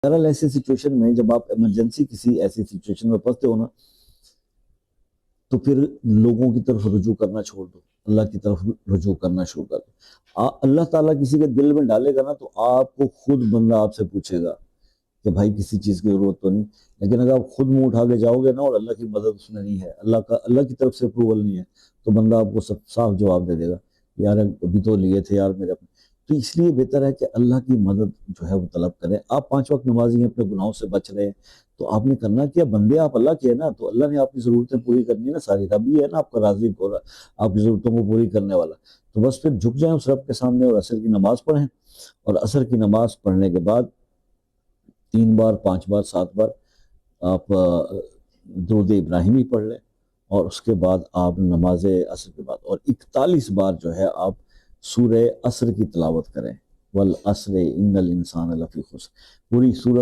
بہرحال ایسی سچویشن میں جب آپ ایمرجنسی کسی ایسی سچویشن میں پھنستے ہو نا، تو پھر لوگوں کی طرف رجوع کرنا چھوڑ دو، اللہ کی طرف رجوع کرنا شروع کر دو۔ اللہ تعالیٰ کسی کے دل میں ڈالے گا نا تو آپ کو خود بندہ آپ سے پوچھے گا کہ بھائی کسی چیز کی ضرورت تو نہیں، لیکن اگر آپ خود منہ اٹھا کے جاؤ گے نا اور اللہ کی مدد اس میں نہیں ہے، اللہ کی طرف سے اپروول نہیں ہے، تو بندہ آپ کو صاف جواب دے دے گا، یار ابھی تو لیے تھے یار میرے اپنے۔ تو اس لیے بہتر ہے کہ اللہ کی مدد جو ہے وہ طلب کریں۔ آپ 5 وقت نمازی ہیں، اپنے گناہوں سے بچ رہے ہیں، تو آپ نے کرنا کیا، بندے آپ اللہ کے ہیں نا، تو اللہ نے آپ کی ضرورتیں پوری کرنی ہے نا ساری، رب ہی ہے نا آپ کا رازق اور آپ کی ضرورتوں کو پوری کرنے والا۔ تو بس پھر جھک جائیں اس رب کے سامنے اور عصر کی نماز پڑھیں، اور عصر کی نماز پڑھنے کے بعد 3 بار 5 بار 7 بار آپ درود ابراہیمی پڑھ لیں، اور اس کے بعد آپ نماز عصر کے بعد اور 41 بار جو ہے آپ سورہ عصر کی تلاوت کریں، والعصر ان الانسان لفی خسر، پوری سورہ